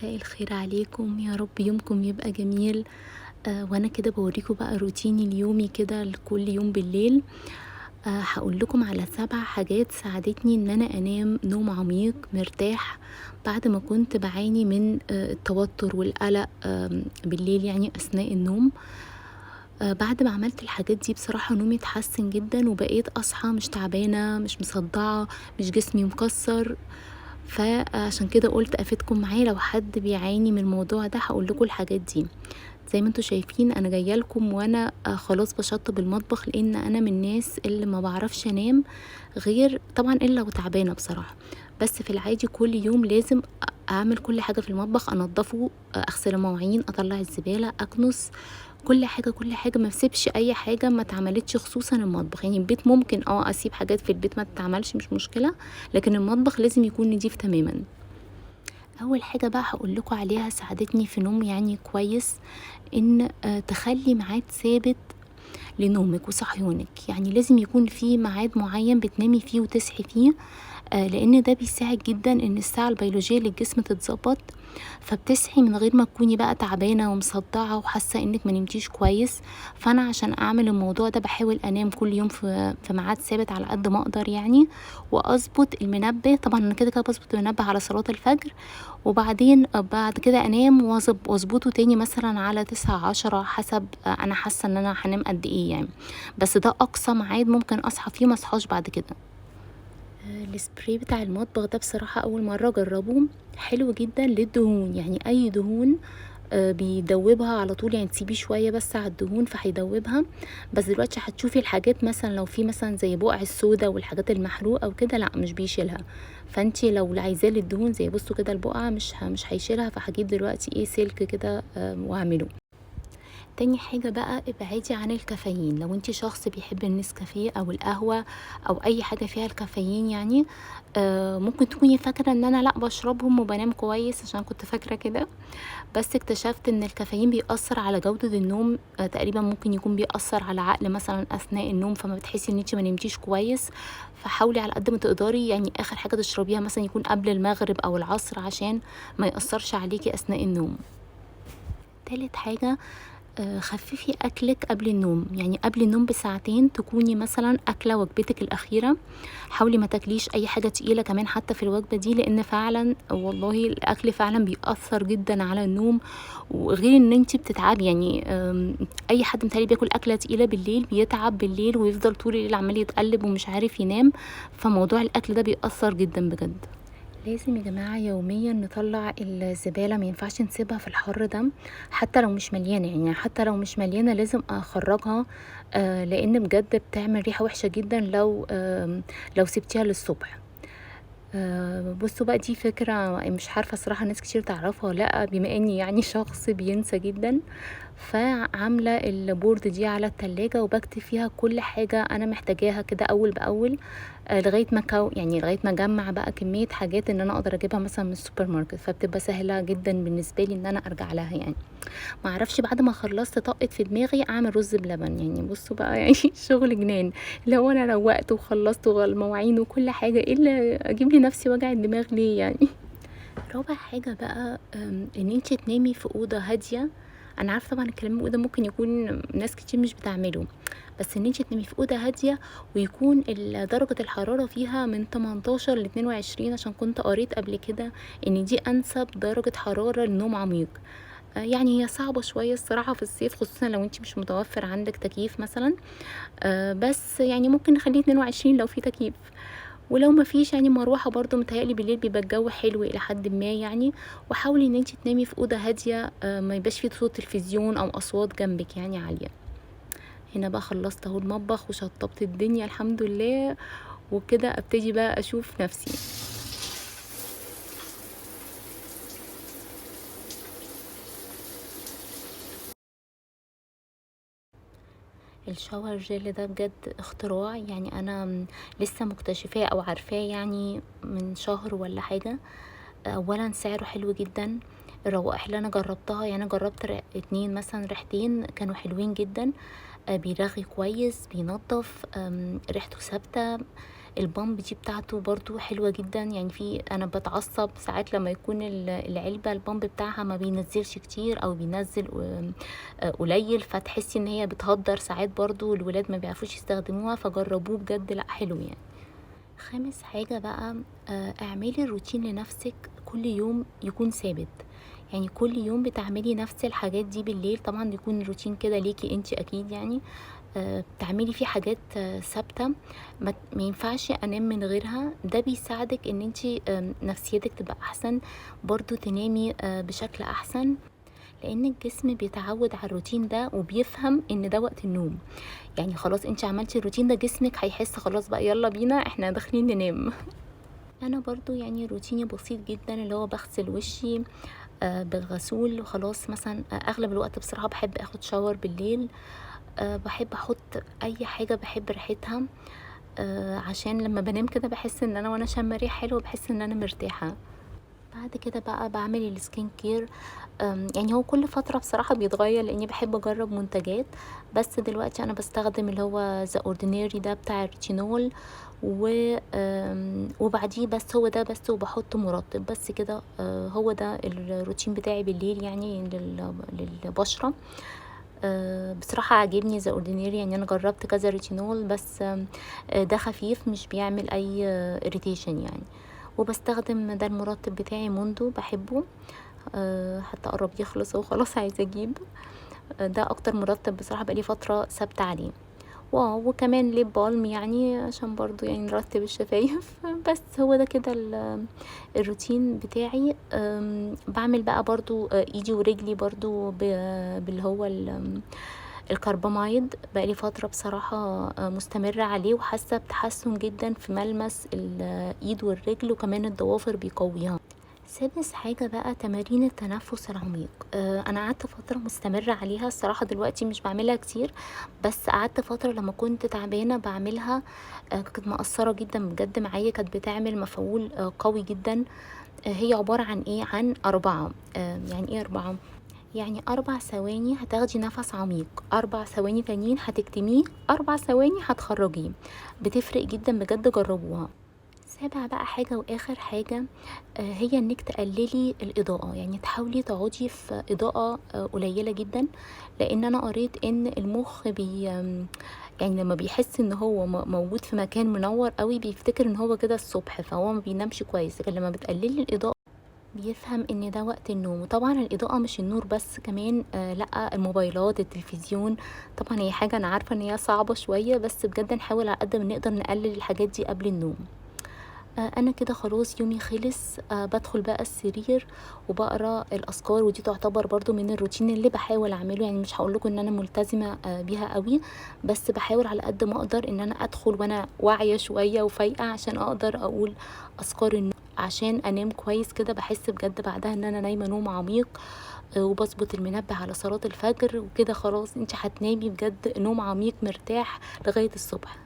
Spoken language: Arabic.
مساء الخير عليكم، يا رب يومكم يبقى جميل. وانا كده بوريكم بقى روتيني اليومي كده لكل يوم بالليل. هقول لكم على 7 حاجات ساعدتني ان انا انام نوم عميق مرتاح بعد ما كنت بعاني من التوتر والقلق بالليل، يعني اثناء النوم. بعد ما عملت الحاجات دي بصراحة نومي اتحسن جدا، وبقيت اصحى مش تعبانة مش مصدعة مش جسمي مكسر. فعشان كده قلت افيدكم معايا لو حد بيعاني من الموضوع ده، هقول لكم الحاجات دي. زي ما انتوا شايفين انا جايه لكم وانا خلاص بشطب المطبخ، لان انا من الناس اللي ما بعرفش انام غير طبعا الا وتعبانه بصراحه. بس في العادي كل يوم لازم اعمل كل حاجه في المطبخ، انضفه، اغسل المواعين، اطلع الزباله، اكنس كل حاجه كل حاجه، ما اسيبش اي حاجه ما اتعملتش، خصوصا المطبخ. يعني البيت ممكن اسيب حاجات في البيت ما تتعملش مش مشكله، لكن المطبخ لازم يكون نضيف تماما. اول حاجه بقى هقول لكم عليها ساعدتني في نوم يعني كويس، ان تخلي ميعاد ثابت لنومك وصحيانك. يعني لازم يكون في ميعاد معين بتنامي فيه وتصحي فيه، لان ده بيساعد جدا ان الساعه البيولوجيه للجسم تتظبط، فبتصحي من غير ما تكوني بقى تعبانه ومصدعه وحاسه انك ما نمتيش كويس. فانا عشان اعمل الموضوع ده بحاول انام كل يوم في ميعاد ثابت على قد ما اقدر يعني، واظبط المنبه. طبعا انا كده كده بظبط المنبه على صلاه الفجر، وبعدين بعد كده انام واظبطه تاني مثلا على 9 10 حسب انا حاسه ان انا هنام قد ايه يعني. بس ده اقصى ميعاد ممكن اصحى فيه، ما اصحاش بعد كده. السبراي بتاع المطبخ ده بصراحة أول مرة أجربه، حلو جدا للدهون. يعني أي دهون بيدوبها على طول، يعني تسيبيه شوية بس على الدهون فهيدوبها. بس دلوقتي هتشوفي الحاجات مثلا لو في مثلا زي بقع السودا والحاجات المحروقة وكده، لا مش بيشيلها. فانتي لو عايزاه للدهون زي بصوا كده البقعة مش هيشيلها، فهجيب دلوقتي سلك كده واعمله. تاني حاجة بقى ابعدي عن الكافيين. لو انتي شخص بيحب النسكافيه او القهوة او اي حاجة فيها الكافيين يعني، ممكن تكوني فاكرة ان انا لا بشربهم وبنام كويس، عشان كنت فاكرة كده. بس اكتشفت ان الكافيين بيأثر على جودة النوم، تقريبا ممكن يكون بيأثر على العقل مثلا اثناء النوم، فما بتحسي ان انتي ما نمتيش كويس. فحاولي على قد ما تقدري يعني اخر حاجة تشربيها مثلا يكون قبل المغرب او العصر، عشان ما يأثرش عليكي اثناء النوم. تالت حاجة، خففي أكلك قبل النوم. يعني قبل النوم بساعتين تكوني مثلا أكلة وجبتك الأخيرة. حاولي ما تاكليش أي حاجة تقيلة كمان حتى في الوجبة دي، لأن فعلا والله الأكل فعلا بيأثر جدا على النوم. وغير ان انتي بتتعبي يعني، أي حد متهيألي بياكل أكلة تقيلة بالليل بيتعب بالليل ويفضل طول الليل عمال يتقلب ومش عارف ينام. فموضوع الأكل ده بيأثر جدا بجد. لازم يا جماعة يوميا نطلع الزبالة، ما ينفعش نسيبها في الحر ده حتى لو مش مليانة. يعني حتى لو مش مليانة لازم اخرجها، لان بجد بتعمل ريحة وحشة جدا لو سبتيها للصبح. بصوا بقى دي فكرة مش عارفة صراحة ناس كتير تعرفها ولا لأ، بما اني يعني شخص بينسى جدا. فعاملة البورد دي على التلاجة وبكتب فيها كل حاجة انا محتاجاها كده اول باول، لغاية ما يعني لغاية ما اجمع بقى كمية حاجات ان انا اقدر اجيبها مثلا من السوبر ماركت، فبتبقى سهلة جدا بالنسبة لي ان انا ارجع لها يعني. ما اعرفش بعد ما خلصت طقت في دماغي اعمل رز بلبن. يعني بصوا بقى يعني شغل جنان. لو انا روقت وخلصت المواعين وكل حاجه، ايه اللي اجيب لي نفسي وجع الدماغ ليه يعني؟ رابع حاجه بقى، ان انت تنامي في اوضه هاديه. انا عارفه طبعا الكلام ده ممكن يكون ناس كتير مش بتعمله، بس ان انت تنامي في اوضه هاديه ويكون درجه الحراره فيها من 18 ل 22، عشان كنت قريت قبل كده ان دي انسب درجه حراره لنوم عميق. يعني هي صعبة شوية الصراحة في الصيف، خصوصا لو انتي مش متوفر عندك تكييف مثلا. بس يعني ممكن نخليه 22 لو في تكييف. ولو ما فيش يعني مروحة برضو، متهيألي بالليل بيبقى الجو حلو إلى حد ما يعني. وحاولي ان انتي تنامي في أوضة هادية، ما يبقاش فيه صوت تلفزيون أو أصوات جنبك يعني عالية. هنا بقى خلصت اهو المطبخ وشطبت الدنيا الحمد لله، وكده ابتدي بقى أشوف نفسي. الشاور جل ده بجد اختراع، يعني انا لسه مكتشفاه او عارفاه يعني من شهر ولا حاجة. اولا سعره حلو جدا. الروائح اللي انا جربتها، يعني جربت 2 مثلا ريحتين كانوا حلوين جدا. بيرغي كويس، بينظف، ريحته ثابتة. البامب دي بتاعته برضو حلوة جدا، يعني انا بتعصب ساعات لما يكون العلبة البامب بتاعها ما بينزلش كتير او بينزل قليل، فتحسي ان هي بتهدر ساعات، برضو الولاد ما بيعرفوش يستخدموها، فجربوه بجد لا حلو يعني. خامس حاجة بقى، اعملي روتين لنفسك كل يوم يكون ثابت، يعني كل يوم بتعملي نفس الحاجات دي بالليل، طبعا يكون روتين كده ليكي انت اكيد يعني. بتعملي فيه حاجات ثابتة، ما ينفعش انام من غيرها، ده بيساعدك ان انت نفسيتك تبقى احسن، برضو تنامي بشكل احسن، لان الجسم بيتعود على الروتين ده وبيفهم ان ده وقت النوم، يعني خلاص انت عملتي الروتين ده، جسمك هيحس خلاص بقى يلا بينا احنا داخلين ننام. انا برضو يعني روتيني بسيط جدا، اللي هو بغسل وشي بالغسول وخلاص، مثلا اغلب الوقت بصراحة بحب اخد شاور بالليل، بحب احط اي حاجة بحب ريحتها، عشان لما بنام كده بحس ان انا وانا شامة ريحة حلوة بحس ان انا مرتاحة. بعد كده بقى بعمل السكين كير، يعني هو كل فترة بصراحة بيتغير لاني بحب اجرب منتجات، بس دلوقتي انا بستخدم اللي هو ذا اورديناري ده بتاع الريتينول، وبعديه بس هو ده بس، وبحط مرطب بس كده، هو ده الروتين بتاعي بالليل يعني للبشرة. بصراحة عاجبني ذا اورديناري، يعني انا جربت كذا ريتينول بس ده خفيف مش بيعمل اي اريتيشن يعني، وبستخدم ده المرطب بتاعي موندو، بحبه، حتى قرب يخلص وخلاص عايزة اجيب، ده اكتر مرطب بصراحة بقالي فترة ثابتة عليه، واو وكمان ليب بالم يعني عشان برضو يعني نرطب الشفايف. بس هو ده كده الروتين بتاعي. بعمل بقى برضو ايدي ورجلي برضو باللي هو الكرباميد، بقالي فترة بصراحة مستمرة عليه، وحاسة بتحسن جدا في ملمس الايد والرجل، وكمان الضوافر بيقويها. سادس حاجة بقى تمارين التنفس العميق، انا قعدت فترة مستمرة عليها الصراحة، دلوقتي مش بعملها كتير، بس قعدت فترة لما كنت تعبانة بعملها، كانت مؤثرة جدا بجد معايا، كانت بتعمل مفعول قوي جدا. هي عبارة عن ايه، عن 4، يعني ايه 4، يعني 4 ثواني هتاخدي نفس عميق، 4 ثواني تانيين هتكتميه، 4 ثواني هتخرجيه، بتفرق جدا بجد، جربوها. سابع بقى حاجة واخر حاجة، هي انك تقللي الاضاءة، يعني تحاولي تقعدي في اضاءة قليلة جدا، لان انا قريت ان المخ يعني لما بيحس ان هو موجود في مكان منور قوي بيفتكر ان هو كده الصبح، فهو ما بينامش كويس، لكن لما بتقللي الاضاءة بيفهم ان ده وقت النوم. وطبعا الاضاءة مش النور بس، كمان لا، الموبايلات، التلفزيون، طبعا هي حاجة انا عارفة ان هي صعبة شوية، بس بجد نحاول على قد ما نقدر نقلل الحاجات دي قبل النوم. انا كده خلاص يومي خلص، بدخل بقى السرير وبقرا الاذكار، ودي تعتبر برضو من الروتين اللي بحاول اعمله، يعني مش هقول لكم ان انا ملتزمه بيها قوي، بس بحاول على قد ما اقدر ان انا ادخل وانا واعيه شويه وفايقه، عشان اقدر اقول اذكار النوم عشان انام كويس كده، بحس بجد بعدها ان انا نايمه نوم عميق، وبظبط المنبه على صلاه الفجر، وكده خلاص انت هتنامي بجد نوم عميق مرتاح لغايه الصبح.